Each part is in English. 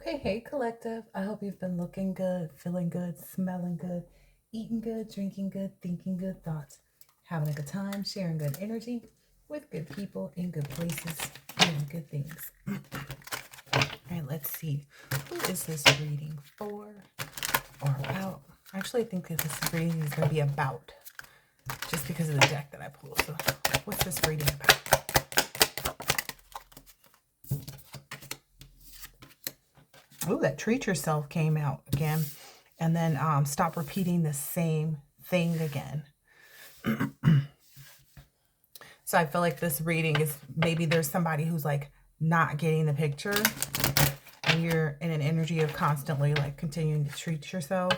Okay, hey collective. I hope you've been looking good, feeling good, smelling good, eating good, drinking good, thinking good thoughts, having a good time, sharing good energy with good people in good places, doing good things. All right, let's see. Who is this reading for or about? Actually, I think that this reading is going to be about, just because of the deck that I pulled. So, what's this reading about? Ooh, that treat yourself came out again. And then stop repeating the same thing again. So I feel like this reading is maybe there's somebody who's like not getting the picture and you're in an energy of constantly like continuing to treat yourself.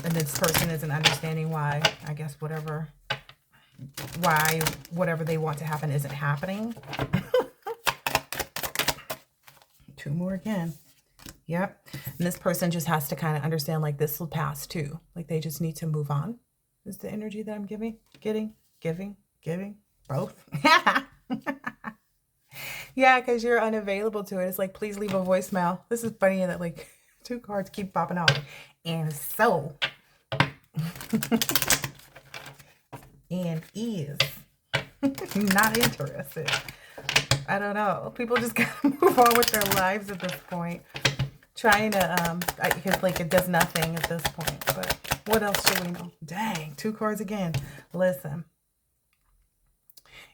And this person isn't understanding why, I guess, whatever they want to happen isn't happening. Two more again. Yep. And this person just has to kind of understand like this will pass too. Like they just need to move on. Is the energy that I'm giving, both. Yeah, because you're unavailable to it. It's like, please leave a voicemail. This is funny that like two cards keep popping out. And so, and is not interested. I don't know. People just gotta move on with their lives at this point. Trying to, because like it does nothing at this point. But what else should we know? Dang, two cards again. Listen,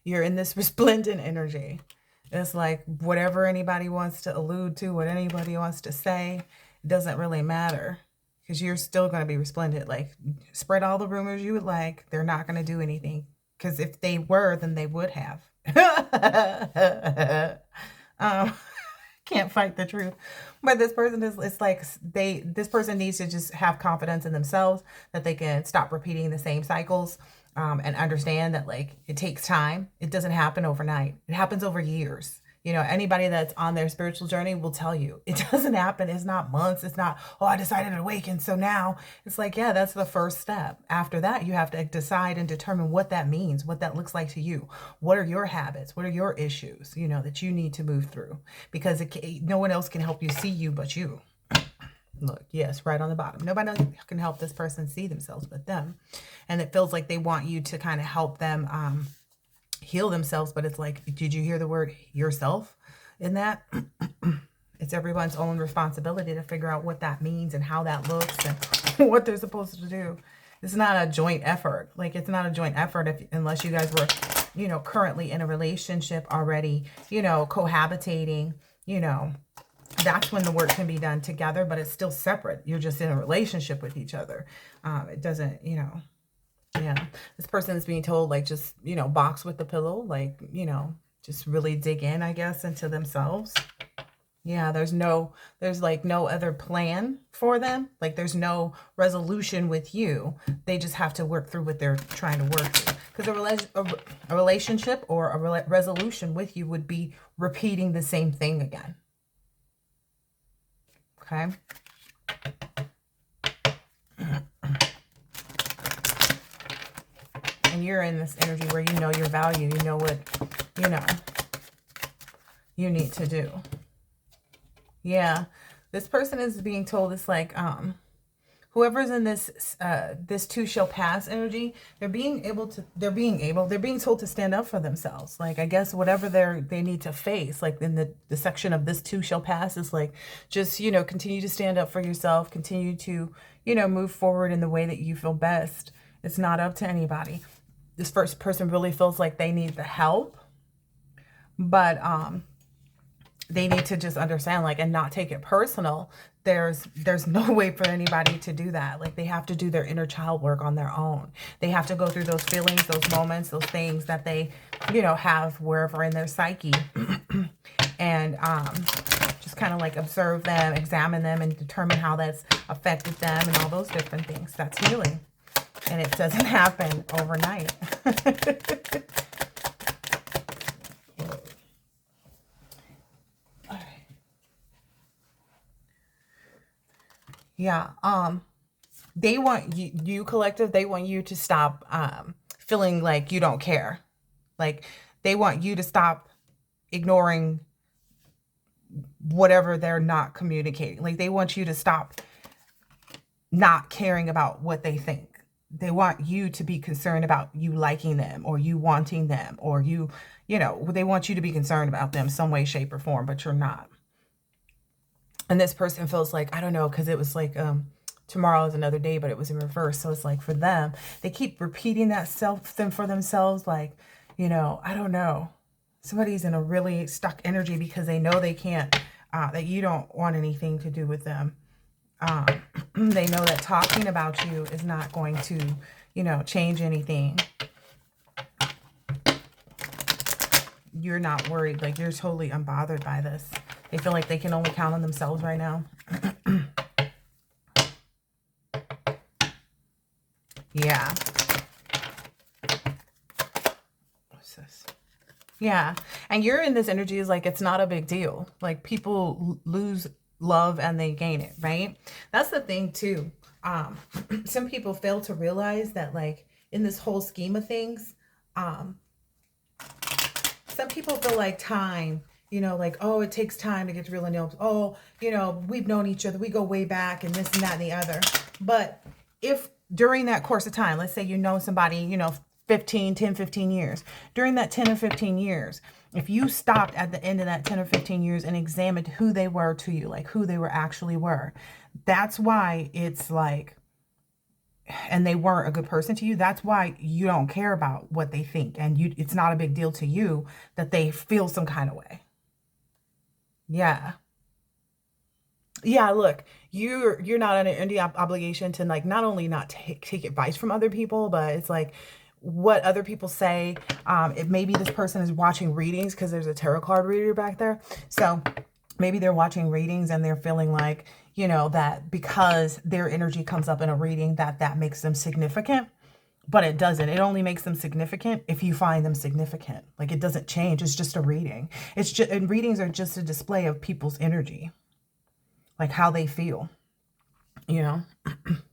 you're in this resplendent energy. It's like whatever anybody wants to allude to, what anybody wants to say, it doesn't really matter because you're still going to be resplendent. Like spread all the rumors you would like. They're not going to do anything because if they were, then they would have. Can't fight the truth. But this person is, it's like this person needs to just have confidence in themselves that they can stop repeating the same cycles. And understand that like it takes time. It doesn't happen overnight. It happens over years. You know, anybody that's on their spiritual journey will tell you it doesn't happen. It's not months. It's not, oh, I decided to awaken. So now it's like, yeah, that's the first step. After that, you have to decide and determine what that means, what that looks like to you. What are your habits? What are your issues, you know, that you need to move through because no one else can help you see you but you. Look, yes, right on the bottom. Nobody can help this person see themselves but them. And it feels like they want you to kind of help them heal themselves. But it's like, did you hear the word yourself in that? It's everyone's own responsibility to figure out what that means and how that looks and what they're supposed to do. It's not a joint effort. Like, it's not a joint effort unless you guys were, you know, currently in a relationship already, you know, cohabitating, you know. That's when the work can be done together, but it's still separate. You're just in a relationship with each other. It doesn't, you know, yeah. This person is being told, like, just, you know, box with the pillow, like, you know, just really dig in, I guess, into themselves. Yeah, there's like no other plan for them. Like there's no resolution with you. They just have to work through what they're trying to work through. Because a relationship or a resolution with you would be repeating the same thing again. Okay. And you're in this energy where you know your value, you know what, you know, you need to do. Yeah. This person is being told it's like, whoever's in this, this too shall pass energy, they're being told to stand up for themselves. Like, I guess whatever they need to face, like in the section of this too shall pass is like, just, you know, continue to stand up for yourself, continue to, you know, move forward in the way that you feel best. It's not up to anybody. This first person really feels like they need the help, but, they need to just understand, like, and not take it personal. There's no way for anybody to do that. Like, they have to do their inner child work on their own. They have to go through those feelings, those moments, those things that they, you know, have wherever in their psyche. And just kind of like observe them, examine them, and determine how that's affected them and all those different things. That's healing. And it doesn't happen overnight. Yeah. They want you collective, they want you to stop feeling like you don't care. Like they want you to stop ignoring whatever they're not communicating. Like they want you to stop not caring about what they think. They want you to be concerned about you liking them or you wanting them or they want you to be concerned about them some way, shape, or form, but you're not. And this person feels like, I don't know, because it was like tomorrow is another day, but it was in reverse. So it's like for them, they keep repeating that thing for themselves. Like, I don't know. Somebody's in a really stuck energy because they know they can't, that you don't want anything to do with them. They know that talking about you is not going to, change anything. You're not worried. Like, you're totally unbothered by this. They feel like they can only count on themselves right now. Yeah. What's this? Yeah. And you're in this energy is like, it's not a big deal. Like, people lose love and they gain it, right? That's the thing too. Some people fail to realize that, like, in this whole scheme of things, some people feel like time, like, oh, it takes time to get to really know. Oh, we've known each other. We go way back and this and that and the other. But if during that course of time, let's say you know somebody, 15 years. During that 10 or 15 years, if you stopped at the end of that 10 or 15 years and examined who they were to you, like who they actually were, that's why it's like, and they weren't a good person to you, that's why you don't care about what they think. And it's not a big deal to you that they feel some kind of way. Yeah. Yeah, look, you're not under any obligation to, like, not only not take advice from other people, but it's like what other people say. It maybe this person is watching readings because there's a tarot card reader back there. So maybe they're watching readings and they're feeling like, that because their energy comes up in a reading that makes them significant. But it doesn't. It only makes them significant if you find them significant. Like, it doesn't change. It's just a reading. And readings are just a display of people's energy, like how they feel.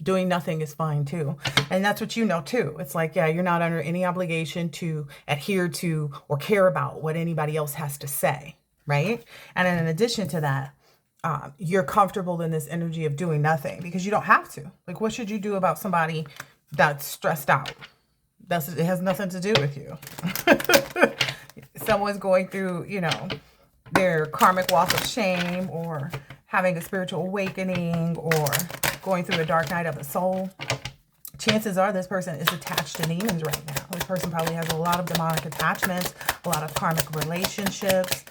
Doing nothing is fine too. And that's what too. It's like, yeah, you're not under any obligation to adhere to or care about what anybody else has to say, right? And then in addition to that, you're comfortable in this energy of doing nothing because you don't have to. Like, what should you do about somebody that's stressed out? It has nothing to do with you. Someone's going through, their karmic walk of shame or having a spiritual awakening or going through a dark night of the soul. Chances are this person is attached to demons right now. This person probably has a lot of demonic attachments, a lot of karmic relationships,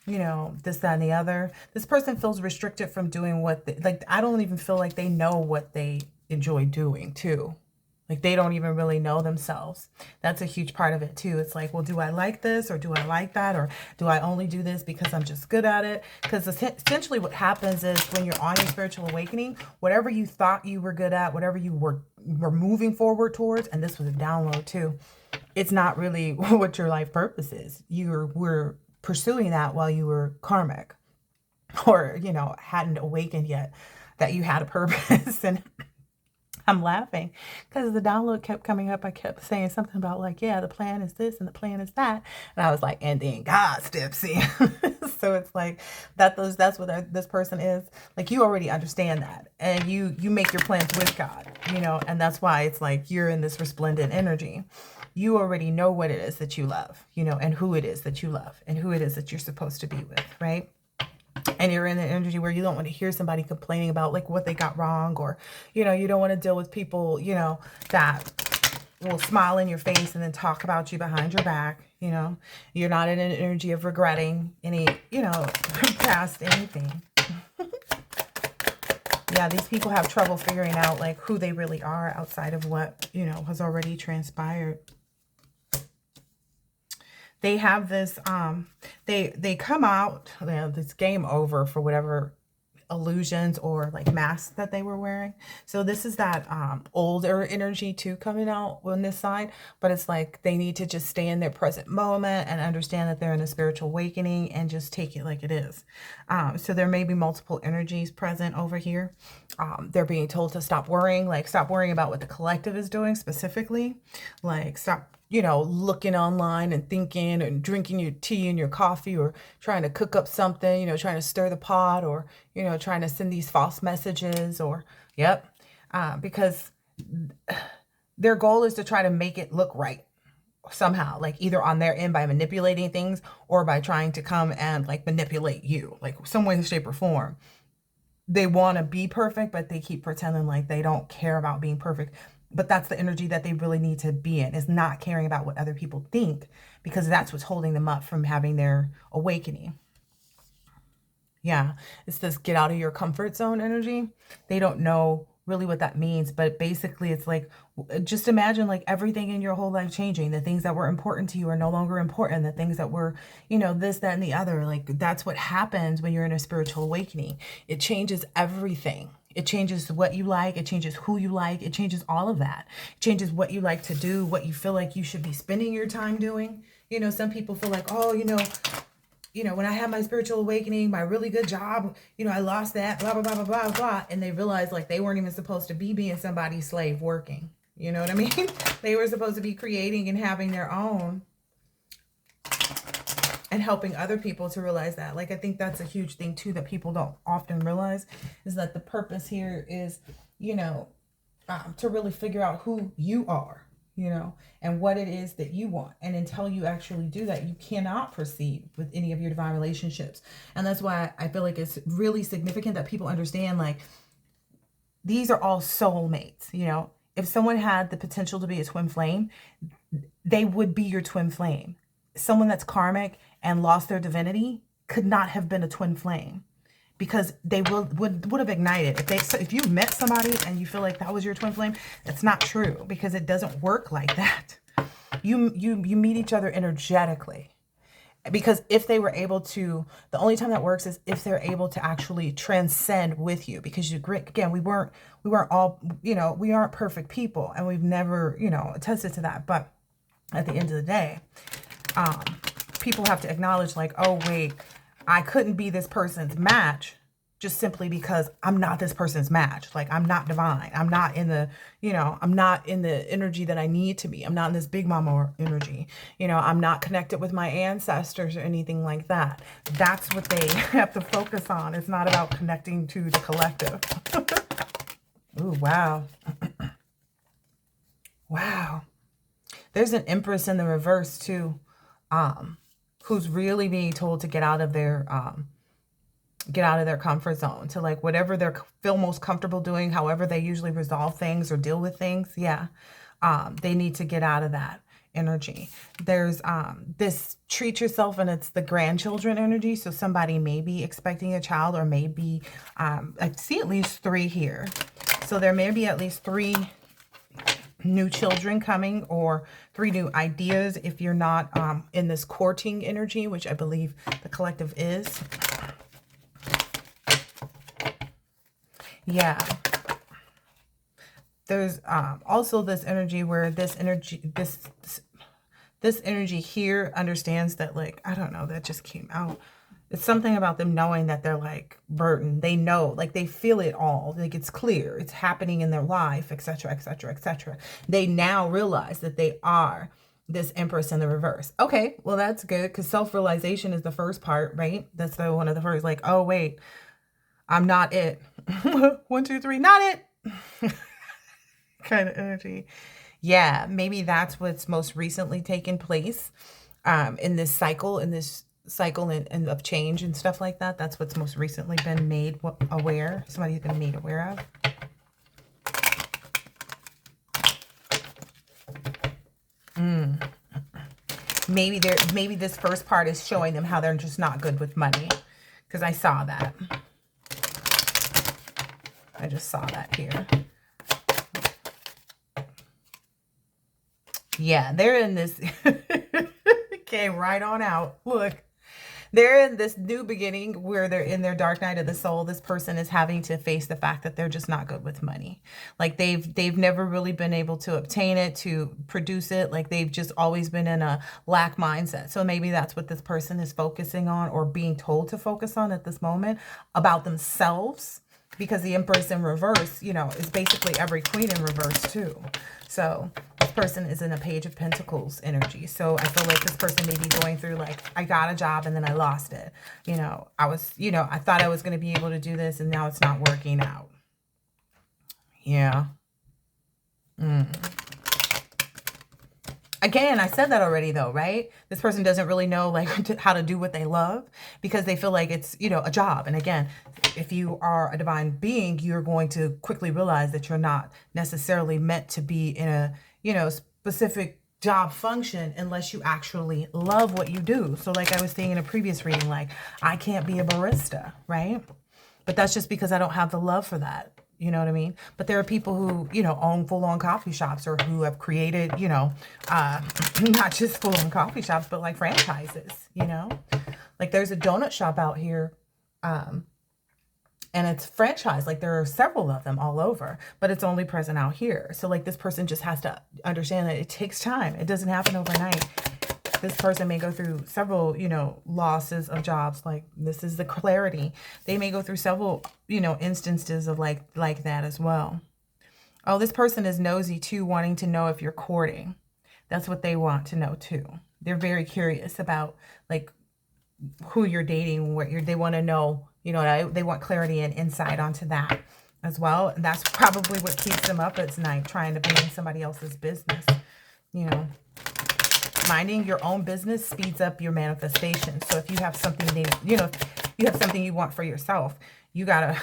this, that, and the other. This person feels restricted from doing I don't even feel like they know what they enjoy doing too. Like, they don't even really know themselves. That's a huge part of it too. It's like, well, do I like this or do I like that? Or do I only do this because I'm just good at it? Because essentially what happens is when you're on your spiritual awakening, whatever you thought you were good at, whatever you were moving forward towards, and this was a download too, it's not really what your life purpose is. You were pursuing that while you were karmic or, hadn't awakened yet that you had a purpose. And I'm laughing because the download kept coming up. I kept saying something about, like, yeah, the plan is this and the plan is that. And I was like, and then God steps in. So it's like that's what this person is. Like, you already understand that. And you make your plans with God, and that's why it's like you're in this resplendent energy. You already know what it is that you love, and who it is that you love and who it is that you're supposed to be with, right? And you're in an energy where you don't want to hear somebody complaining about, like, what they got wrong, or, you don't want to deal with people, that will smile in your face and then talk about you behind your back. You're not in an energy of regretting any, past anything. Yeah, these people have trouble figuring out, like, who they really are outside of what, has already transpired. They have this, they come out, this game over for whatever illusions or, like, masks that they were wearing. So this is that older energy too coming out on this side, but it's like they need to just stay in their present moment and understand that they're in a spiritual awakening and just take it like it is. So there may be multiple energies present over here. They're being told to stop worrying about what the collective is doing specifically. Like, stop you know, looking online and thinking and drinking your tea and your coffee, or trying to cook up something, you know, trying to stir the pot, or, you know, trying to send these false messages, or, yep. Because their goal is to try to make it look right somehow, like either on their end by manipulating things, or by trying to come and like manipulate you, like some way, shape, or form. They want to be perfect, but they keep pretending like they don't care about being perfect. But that's the energy that they really need to be in, is not caring about what other people think, because that's what's holding them up from having their awakening. Yeah, it's this get out of your comfort zone energy. They don't know really what that means, but basically it's like, just imagine like everything in your whole life changing. The things that were important to you are no longer important. The things that were, you know, this, that, and the other, like that's what happens when you're in a spiritual awakening. It changes everything. It changes what you like. It changes who you like. It changes all of that. It changes what you like to do, what you feel like you should be spending your time doing. You know, some people feel like, oh, you know, when I had my spiritual awakening, my really good job, you know, I lost that, blah, blah, blah, blah, blah, blah. And they realized like they weren't even supposed to be being somebody's slave working. You know what I mean? They were supposed to be creating and having their own, and helping other people to realize that. Like, I think that's a huge thing too that people don't often realize, is that the purpose here is, you know, to really figure out who you are, you know, and what it is that you want. And until you actually do that, you cannot proceed with any of your divine relationships. And that's why I feel like it's really significant that people understand, like, these are all soulmates. You know, if someone had the potential to be a twin flame, they would be your twin flame. Someone that's karmic and lost their divinity could not have been a twin flame, because they would have ignited. If you met somebody and you feel like that was your twin flame, that's not true, because it doesn't work like that. You meet each other energetically, because if they were able to, the only time that works is if they're able to actually transcend with you, because again, we weren't all, you know, we aren't perfect people, and we've never, you know, attested to that. But at the end of the day, people have to acknowledge like, oh wait, I couldn't be this person's match just simply because I'm not this person's match. Like, I'm not divine. I'm not in the, you know, I'm not in the energy that I need to be. I'm not in this big mama energy. You know, I'm not connected with my ancestors or anything like that. That's what they have to focus on. It's not about connecting to the collective. Ooh, wow. Wow. There's an Empress in the reverse too, who's really being told to get out of their comfort zone, to like whatever they feel most comfortable doing, however they usually resolve things or deal with things. Yeah. They need to get out of that energy. There's this treat yourself, and it's the grandchildren energy. So somebody may be expecting a child, or maybe I see at least 3 here. So there may be at least 3 new children coming, or 3 new ideas if you're not in this courting energy, which I believe the collective is. Yeah. There's also this energy where this energy here understands that, like, I don't know, that just came out. It's something about them knowing that they're like burdened. They know, like they feel it all. Like it's clear. It's happening in their life, etc., etc., etc. They now realize that they are this Empress in the reverse. Okay, well that's good, because self-realization is the first part, right? That's one of the first, like, oh wait, I'm not it. 1, 2, 3, not it. Kind of energy. Yeah, maybe that's what's most recently taken place in this cycle, and of change and stuff like that. That's what's most recently been made aware. Somebody's been made aware of. Maybe this first part is showing them how they're just not good with money, because I saw that. I just saw that here. Yeah, they're in this. Came right on out. Look. They're in this new beginning where they're in their dark night of the soul. This person is having to face the fact that they're just not good with money. Like they've never really been able to obtain it, to produce it. Like they've just always been in a lack mindset. So maybe that's what this person is focusing on, or being told to focus on at this moment, about themselves. Because the Empress in reverse, you know, is basically every queen in reverse too. So person is in a Page of Pentacles energy. So I feel like this person may be going through like, I got a job and then I lost it. You know, I thought I was going to be able to do this and now it's not working out. Yeah. Again, I said that already though, right? This person doesn't really know like how to do what they love because they feel like it's, you know, a job. And again, if you are a divine being, you're going to quickly realize that you're not necessarily meant to be in a, you know, specific job function unless you actually love what you do. So like I was saying in a previous reading, like I can't be a barista, right? But that's just because I don't have the love for that. You know what I mean? But there are people who, you know, own full-on coffee shops or who have created, you know, not just full-on coffee shops, but like franchises, you know? Like there's a donut shop out here and it's franchised. Like there are several of them all over, but it's only present out here. So like this person just has to understand that it takes time. It doesn't happen overnight. This person may go through several, you know, losses of jobs. Like this is the clarity. They may go through several, you know, instances of like that as well. Oh, this person is nosy too, wanting to know if you're courting. That's what they want to know too. They're very curious about like who you're dating, they want to know, you know, they want clarity and insight onto that as well. And that's probably what keeps them up at night, trying to be in somebody else's business, you know. Minding your own business speeds up your manifestation. So if you have something, you know, you have something you want for yourself, you gotta,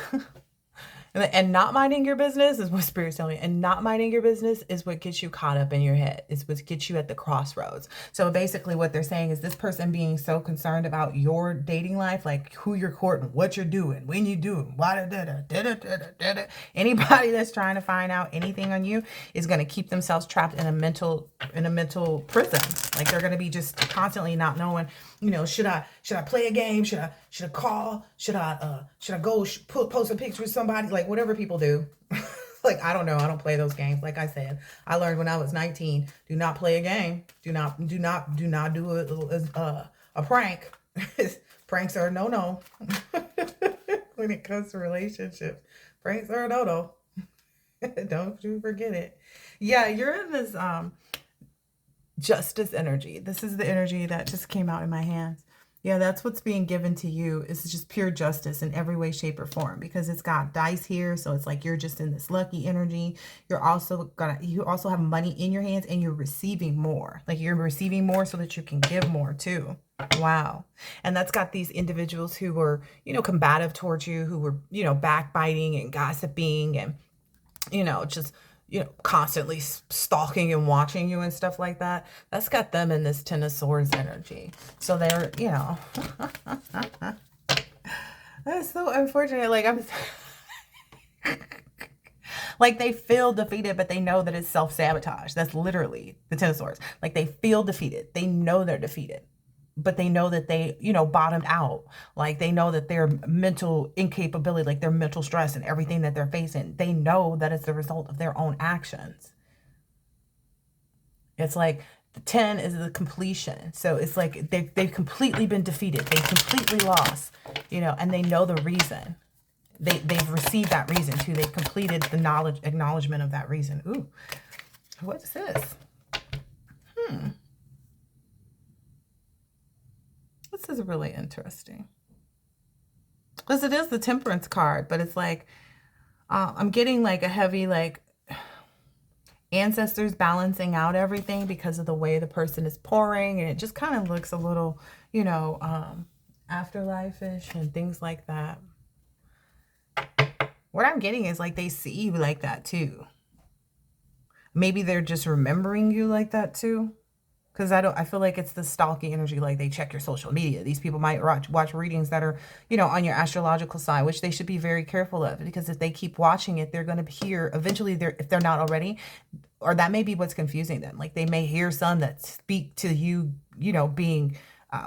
and not minding your business is what Spirit's telling you. And not minding your business is what gets you caught up in your head. It's what gets you at the crossroads. So basically what they're saying is this person being so concerned about your dating life, like who you're courting, what you're doing, when you do it, anybody that's trying to find out anything on you is going to keep themselves trapped in a mental prison. Like they're going to be just constantly not knowing, you know, should I play a game? Should I call? Should I go post a picture with somebody? Like whatever people do. Like, I don't know. I don't play those games. Like I said, I learned when I was 19, do not play a game. Do not do a prank. Pranks are a no-no when it comes to relationships. Pranks are a no-no. Don't you forget it. Yeah, you're in this justice energy. This is the energy that just came out in my hands. Yeah, that's what's being given to you. It's just pure justice in every way, shape, or form, because it's got dice here. So it's like you're just in this lucky energy. You also have money in your hands and you're receiving more. Like you're receiving more so that you can give more too. Wow. And that's got these individuals who were, you know, combative towards you, who were, you know, backbiting and gossiping and, you know, just, you know, constantly stalking and watching you and stuff like that. That's got them in this Ten of Swords energy. So they're, you know, that's so unfortunate. Like like they feel defeated, but they know that it's self-sabotage. That's literally the Ten of Swords. Like they feel defeated. They know they're defeated, but they know that they, you know, bottomed out. Like they know that their mental incapability, like their mental stress and everything that they're facing, they know that it's the result of their own actions. It's like the 10 is the completion. So it's like they've completely been defeated. They've completely lost, you know, and they know the reason. They've received that reason too. They've completed the acknowledgement of that reason. Ooh, what's this? This is really interesting. Because it is the Temperance card, but it's like, I'm getting like a heavy, like, ancestors balancing out everything because of the way the person is pouring. And it just kind of looks a little, you know, afterlife-ish and things like that. What I'm getting is like they see you like that too. Maybe they're just remembering you like that too. Because I feel like it's the stalking energy, like they check your social media. These people might watch readings that are, you know, on your astrological side, which they should be very careful of, because if they keep watching it, they're going to hear, eventually, if they're not already, or that may be what's confusing them. Like they may hear some that speak to you, you know, being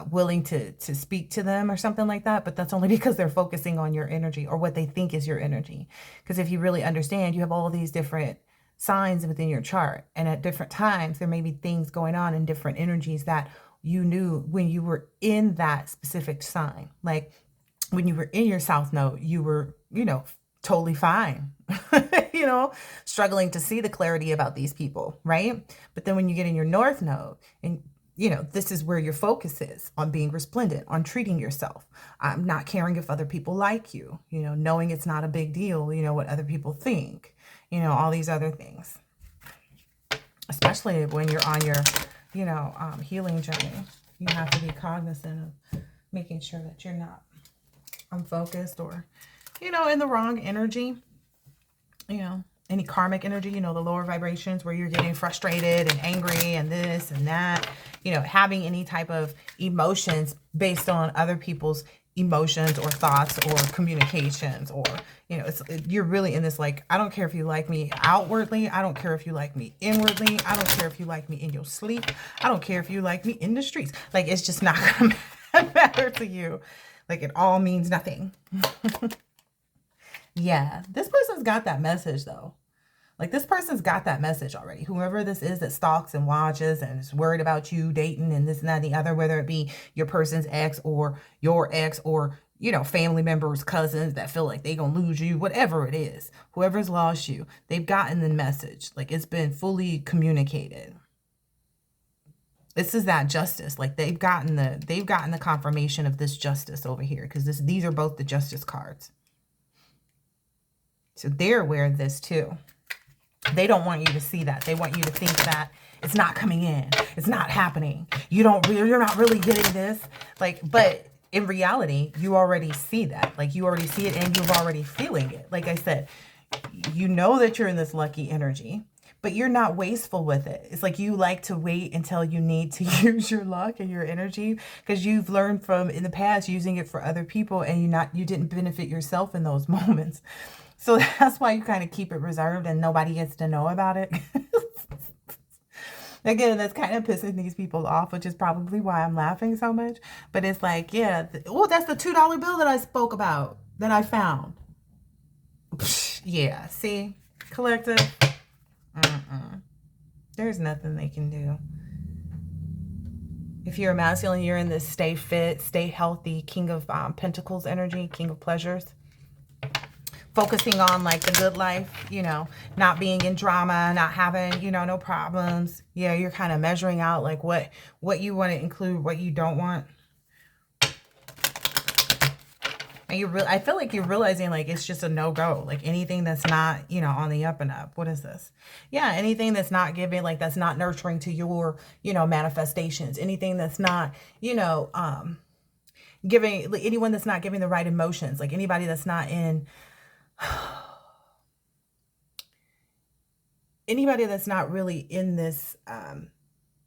willing to speak to them or something like that. But that's only because they're focusing on your energy or what they think is your energy. Because if you really understand, you have all these different signs within your chart, and at different times there may be things going on in different energies that you knew when you were in that specific sign. Like when you were in your South Node, you were, you know, totally fine. You know, struggling to see the clarity about these people, right? But then when you get in your North Node and you know, this is where your focus is on being resplendent, on treating yourself, not caring if other people like you know, knowing it's not a big deal, you know, what other people think, you know, all these other things, especially when you're on your, you know, healing journey. You have to be cognizant of making sure that you're not unfocused or, you know, in the wrong energy, you know, any karmic energy, you know, the lower vibrations where you're getting frustrated and angry and this and that, you know, having any type of emotions based on other people's emotions or thoughts or communications, or, you know, you're really in this, like, I don't care if you like me outwardly. I don't care if you like me inwardly. I don't care if you like me in your sleep. I don't care if you like me in the streets. Like, it's just not going to matter to you. Like, it all means nothing. Yeah, this person's got that message, though. Like, this person's got that message already. Whoever this is that stalks and watches and is worried about you dating and this and that and the other, whether it be your person's ex or your ex or, you know, family members, cousins that feel like they gonna lose you, whatever it is, whoever's lost you, they've gotten the message. Like, it's been fully communicated. This is that justice. Like, they've gotten the confirmation of this justice over here, because these are both the justice cards. So they're aware of this too. They don't want you to see that. They want you to think that it's not coming in. It's not happening. You're not really getting this. Like, but in reality, you already see that. Like, you already see it and you're already feeling it. Like I said, you know that you're in this lucky energy, but you're not wasteful with it. It's like you like to wait until you need to use your luck and your energy, because you've learned from in the past using it for other people and you didn't benefit yourself in those moments. So that's why you kind of keep it reserved and nobody gets to know about it. Again, that's kind of pissing these people off, which is probably why I'm laughing so much. But it's like, yeah, oh, that's the $2 bill that I spoke about, that I found. Yeah, see? Collective. There's nothing they can do. If you're a masculine, you're in this stay fit, stay healthy, King of Pentacles energy, King of Pleasures. Focusing on, like, the good life, you know, not being in drama, not having, you know, no problems. Yeah, you're kind of measuring out, like, what you want to include, what you don't want. And I feel like you're realizing, like, it's just a no-go. Like, anything that's not, you know, on the up and up. What is this? Yeah, anything that's not giving, like, that's not nurturing to your, you know, manifestations. Anything that's not, you know, giving, anyone that's not giving the right emotions. Like, anybody that's not in... anybody that's not really in this,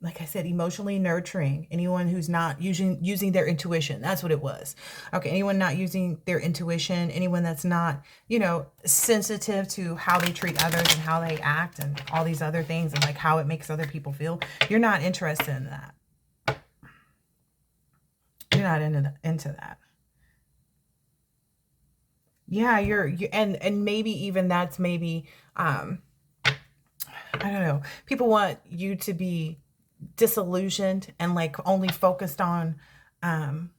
like I said, emotionally nurturing. Anyone who's not using their intuition. That's what it was. Okay, anyone not using their intuition. Anyone that's not, you know, sensitive to how they treat others and how they act and all these other things and, like, how it makes other people feel. You're not interested in that. You're not into that. Yeah, and maybe even that's maybe, I don't know. People want you to be disillusioned and, like, only focused on, I'm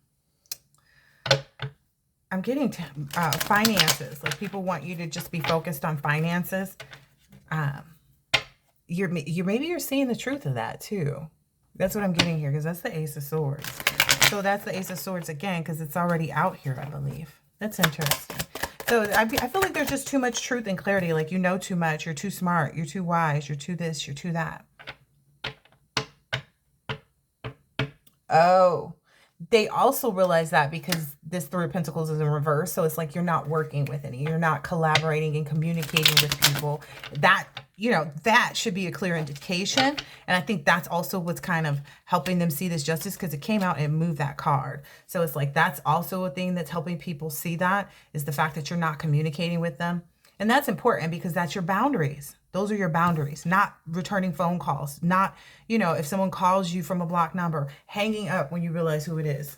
getting to finances. Like, people want you to just be focused on finances. Maybe you're seeing the truth of that too. That's what I'm getting here, because that's the Ace of Swords. So that's the Ace of Swords again, because it's already out here, I believe. That's interesting. So I feel like there's just too much truth and clarity. Like, you know too much. You're too smart. You're too wise. You're too this. You're too that. Oh, they also realize that because this Three of Pentacles is in reverse. So it's like you're not working with any. You're not collaborating and communicating with people. That, you know, that should be a clear indication. And I think that's also what's kind of helping them see this justice, because it came out and moved that card. So it's like that's also a thing that's helping people see that, is the fact that you're not communicating with them. And that's important, because that's your boundaries. Those are your boundaries, not returning phone calls, not, you know, if someone calls you from a blocked number, hanging up when you realize who it is.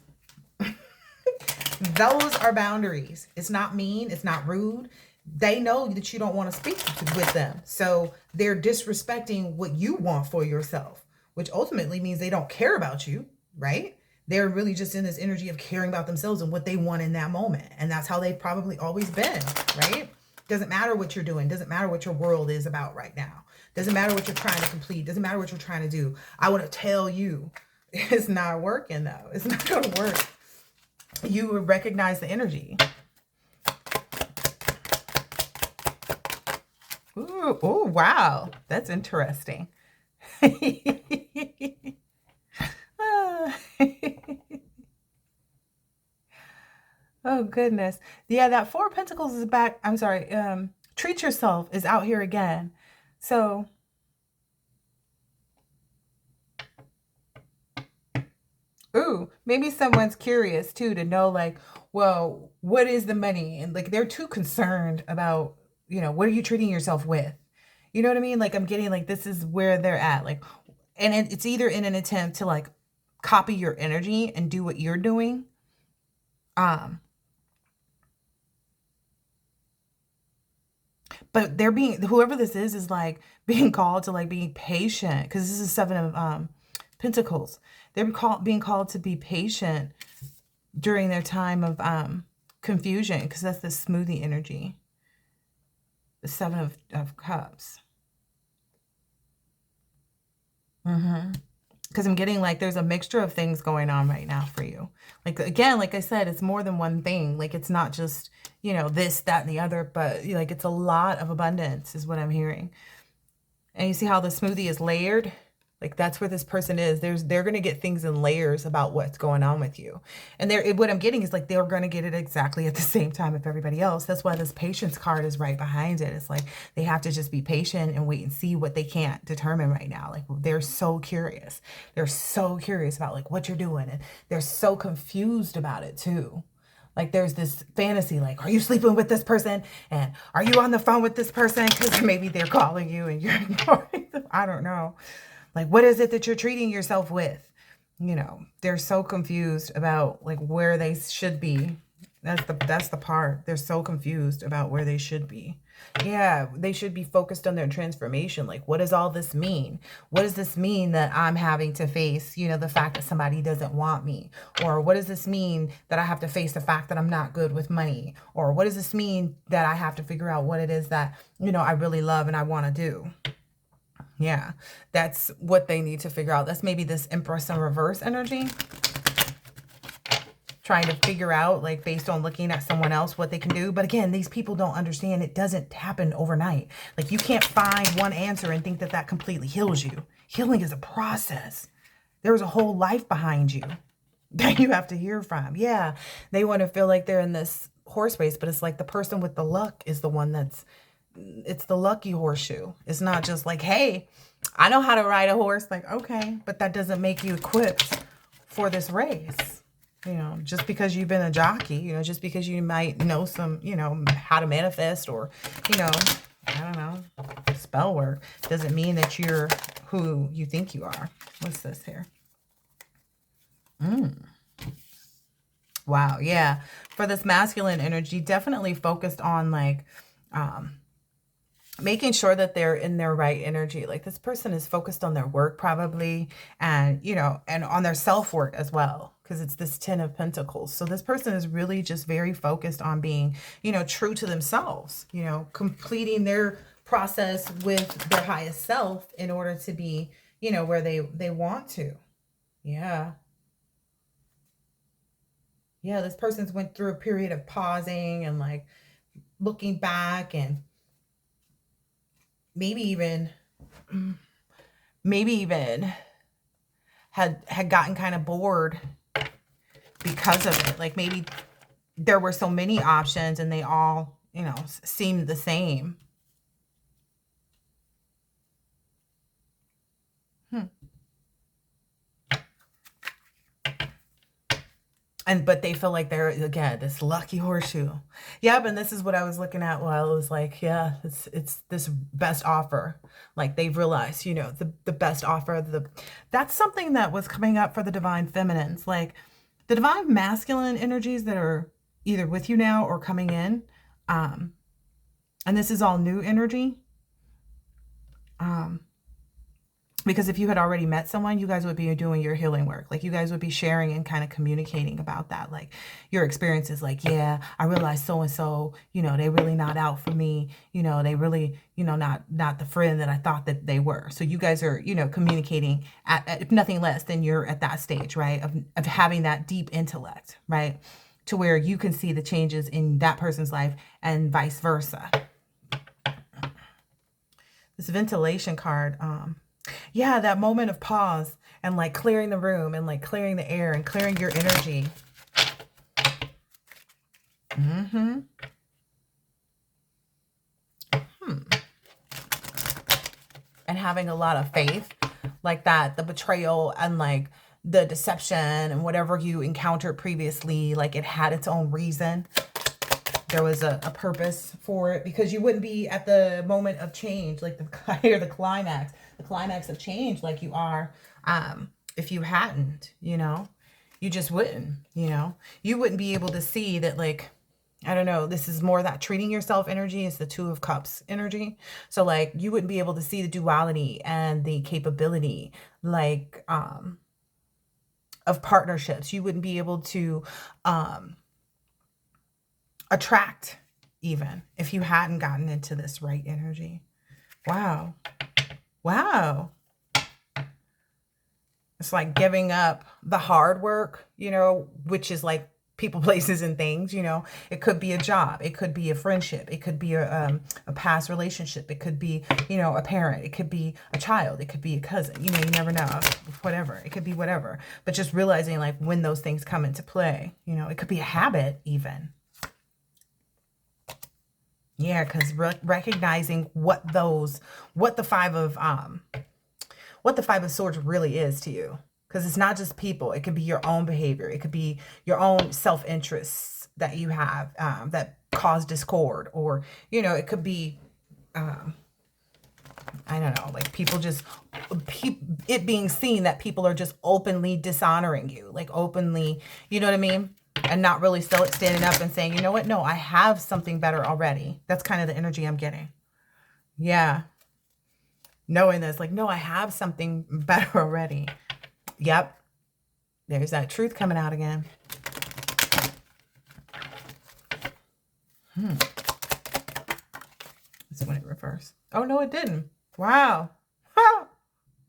Those are boundaries. It's not mean. It's not rude. They know that you don't want to speak with them. So they're disrespecting what you want for yourself, which ultimately means they don't care about you, right? They're really just in this energy of caring about themselves and what they want in that moment. And that's how they've probably always been, right? Doesn't matter what you're doing. Doesn't matter what your world is about right now. Doesn't matter what you're trying to complete. Doesn't matter what you're trying to do. I want to tell you, it's not working though. It's not going to work. You would recognize the energy. Ooh, oh, wow. That's interesting. Oh, goodness. Yeah, that Four of Pentacles is back. I'm sorry. Treat yourself is out here again. So, ooh, maybe someone's curious too to know, like, well, what is the money? And like, they're too concerned about, what are you treating yourself with? You know what I mean? Like, I'm getting like, this is where they're at. Like, and it's either in an attempt to like copy your energy and do what you're doing. But they're whoever this is like being called to like being patient, because this is Seven of Pentacles. They're being called to be patient during their time of confusion, because that's the smoothie energy. The Seven of Cups. Because I'm getting like there's a mixture of things going on right now for you. Like, again, like I said, it's more than one thing. Like, it's not just, this, that, and the other, but like it's a lot of abundance is what I'm hearing. And you see how the smoothie is layered? Like, that's where this person is. They're going to get things in layers about what's going on with you. And what I'm getting is like they're going to get it exactly at the same time of everybody else. That's why this patience card is right behind it. It's like they have to just be patient and wait and see what they can't determine right now. Like, they're so curious. They're so curious about like what you're doing. And they're so confused about it too. Like, there's this fantasy, like, are you sleeping with this person? And are you on the phone with this person? Because maybe they're calling you and you're ignoring them. I don't know. Like, what is it that you're treating yourself with? They're so confused about like where they should be. That's the part. They're so confused about where they should be. Yeah, they should be focused on their transformation. Like, what does all this mean? What does this mean that I'm having to face, the fact that somebody doesn't want me? Or what does this mean that I have to face the fact that I'm not good with money? Or what does this mean that I have to figure out what it is that, I really love and I want to do? Yeah, that's what they need to figure out. That's maybe this Empress in reverse energy. Trying to figure out, like, based on looking at someone else, what they can do. But again, these people don't understand it doesn't happen overnight. Like, you can't find one answer and think that that completely heals you. Healing is a process. There's a whole life behind you that you have to hear from. Yeah, they want to feel like they're in this horse race, but it's like the person with the luck is the one it's the lucky horseshoe. It's not just like, hey, I know how to ride a horse. Like, okay, but that doesn't make you equipped for this race. Just because you've been a jockey, just because you might know some, how to manifest or, I don't know, spell work, doesn't mean that you're who you think you are. What's this here? Wow. Yeah. For this masculine energy, definitely focused on like, making sure that they're in their right energy. Like, this person is focused on their work probably, and, and on their self-work as well, because it's this Ten of Pentacles. So this person is really just very focused on being, true to themselves, completing their process with their highest self in order to be, where they want to. Yeah. Yeah, this person's went through a period of pausing and like looking back, and maybe even had gotten kind of bored because of it. Like, maybe there were so many options and they all, seemed the same. But they feel like they're, again, this lucky horseshoe. Yep, and this is what I was looking at while I was like, yeah, it's this best offer. Like, they've realized, the best offer. That's something that was coming up for the divine feminines. Like, the divine masculine energies that are either with you now or coming in. And this is all new energy. Because if you had already met someone, you guys would be doing your healing work. Like you guys would be sharing and kind of communicating about that. Like your experiences, like, yeah, I realized so-and-so, you know, they really not out for me. You know, they really, you know, not the friend that I thought that they were. So you guys are, you know, communicating at if nothing less than you're at that stage, right? Of having that deep intellect, right? To where you can see the changes in that person's life and vice versa. This ventilation card, yeah, that moment of pause and like clearing the room and like clearing the air and clearing your energy. And having a lot of faith, like that, the betrayal and like the deception and whatever you encountered previously, like it had its own reason. There was a purpose for it, because you wouldn't be at the moment of change, like the climax of change like you are if you hadn't, you know. You just wouldn't, you know. You wouldn't be able to see that, like, I don't know, this is more that treating yourself energy. It's the Two of Cups energy. So like you wouldn't be able to see the duality and the capability, like of partnerships. You wouldn't be able to attract, even if you hadn't gotten into this right energy. Wow. Wow. It's like giving up the hard work, you know, which is like people, places, and things, you know. It could be a job. It could be a friendship. It could be a past relationship. It could be, you know, a parent. It could be a child. It could be a cousin. You know, you never know. Whatever. It could be whatever. But just realizing like when those things come into play, you know, it could be a habit even. Yeah, because recognizing what the Five of Swords really is to you. Because it's not just people. It could be your own behavior. It could be your own self-interests that you have that cause discord. Or, you know, it could be, I don't know, like people just, it being seen that people are just openly dishonoring you. Like openly, you know what I mean? And not really still standing up and saying, you know what? No, I have something better already. That's kind of the energy I'm getting. Yeah. Knowing this, like, no, I have something better already. Yep. There's that truth coming out again. This went in reverse. Oh, no, it didn't. Wow.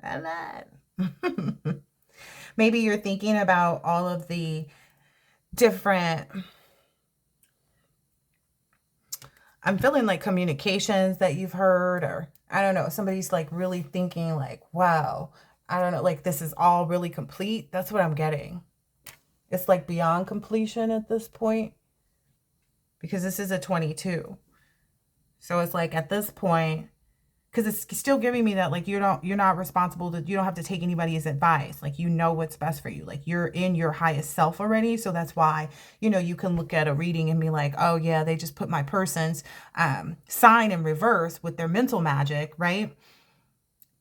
And that. Maybe you're thinking about all of the different, I'm feeling like communications that you've heard, or I don't know, somebody's like really thinking like, wow, I don't know, like this is all really complete. That's what I'm getting. It's like beyond completion at this point, because this is a 22. So it's like at this point, because it's still giving me that, like, you're not responsible, you don't have to take anybody's advice. Like, you know what's best for you. Like, you're in your highest self already. So that's why, you know, you can look at a reading and be like, oh yeah, they just put my person's sign in reverse with their mental magic, right?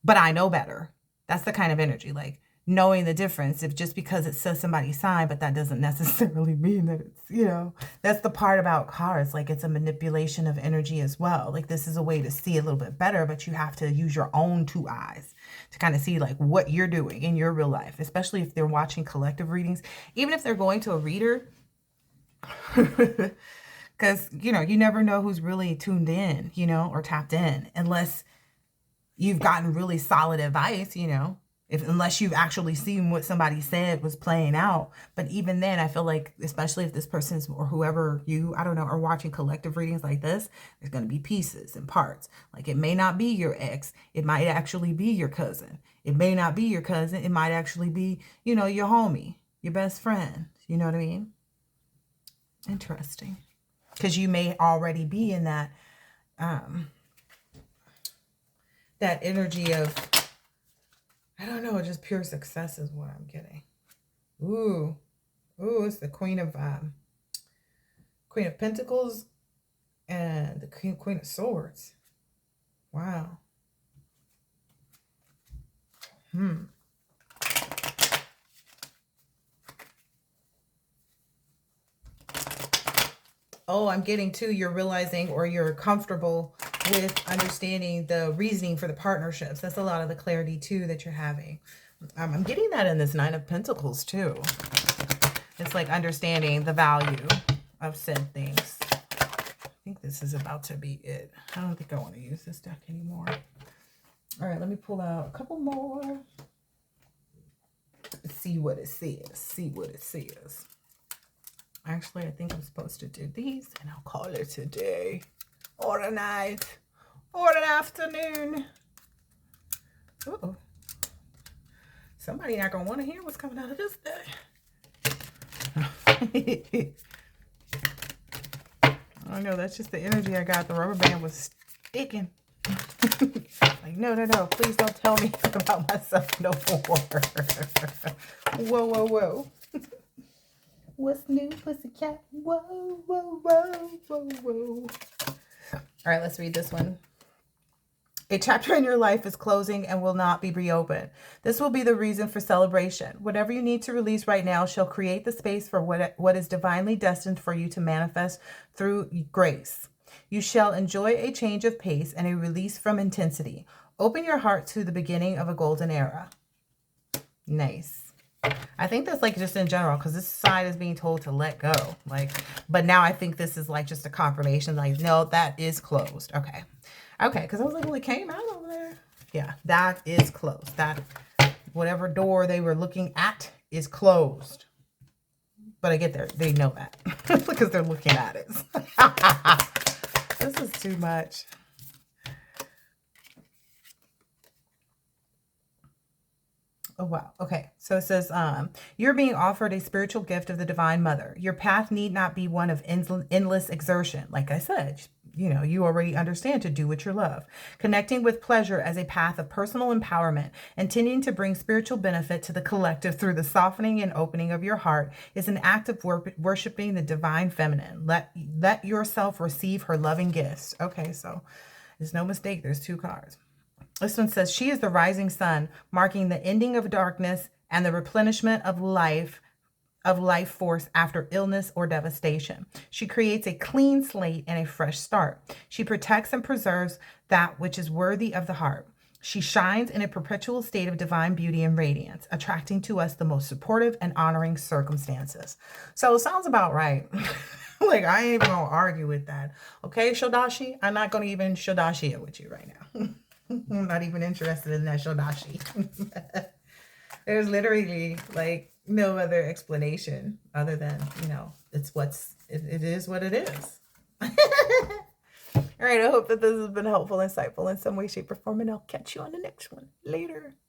But I know better. That's the kind of energy, like knowing the difference. If just because it says somebody's sign, but that doesn't necessarily mean that it's, you know, that's the part about cards. Like, it's a manipulation of energy as well. Like, this is a way to see a little bit better, but you have to use your own two eyes to kind of see like what you're doing in your real life, especially if they're watching collective readings, even if they're going to a reader, because, you know, you never know who's really tuned in, you know, or tapped in, unless you've gotten really solid advice, you know, unless you've actually seen what somebody said was playing out. But even then, I feel like, especially if this person's, or whoever you, I don't know, are watching collective readings like this, there's going to be pieces and parts. Like, it may not be your ex. It might actually be your cousin. It may not be your cousin. It might actually be, you know, your homie, your best friend. You know what I mean? Interesting. Because you may already be in that, that energy of, I don't know, just pure success is what I'm getting. Ooh, it's the Queen of Pentacles and the Queen of Swords. Wow. Oh, I'm getting too, you're realizing, or you're comfortable with understanding the reasoning for the partnerships. That's a lot of the clarity too that you're having. I'm getting that in this Nine of Pentacles too. It's like understanding the value of said things. I think this is about to be it. I don't think I want to use this deck anymore. All right, let me pull out a couple more. See what it says. See what it says. Actually, I think I'm supposed to do these, and I'll call it a day, or a night, or an afternoon. Uh-oh. Somebody not gonna want to hear what's coming out of this day. I know, that's just the energy I got. The rubber band was sticking. Like, no, please don't tell me about myself no more. Whoa, whoa, whoa. What's new, pussycat? Whoa, whoa, whoa, whoa, whoa. All right, let's read this one. A chapter in your life is closing and will not be reopened. This will be the reason for celebration. Whatever you need to release right now shall create the space for what is divinely destined for you to manifest through grace. You shall enjoy a change of pace and a release from intensity. Open your heart to the beginning of a golden era. Nice. I think that's like just in general, because this side is being told to let go. Like, but now I think this is like just a confirmation. Like, no, that is closed. Okay. Okay, because I was like, well, it came out over there. Yeah, that is closed. That, whatever door they were looking at is closed. But I get there. They know that because they're looking at it. This is too much. Oh, wow. Okay. So it says, you're being offered a spiritual gift of the Divine Mother. Your path need not be one of endless exertion. Like I said, you know, you already understand to do what you love. Connecting with pleasure as a path of personal empowerment, intending to bring spiritual benefit to the collective through the softening and opening of your heart is an act of worshiping the divine feminine. Let yourself receive her loving gifts. Okay, so there's no mistake. There's two cards. This one says, she is the rising sun, marking the ending of darkness and the replenishment of life force after illness or devastation. She creates a clean slate and a fresh start. She protects and preserves that which is worthy of the heart. She shines in a perpetual state of divine beauty and radiance, attracting to us the most supportive and honoring circumstances. So it sounds about right. Like, I ain't even gonna argue with that. Okay, Shodashi? I'm not gonna even Shodashi it with you right now. I'm not even interested in that Shodashi. There's literally like no other explanation other than, you know, it is what it is. All right, I hope that this has been helpful, insightful in some way, shape, or form, and I'll catch you on the next one. Later.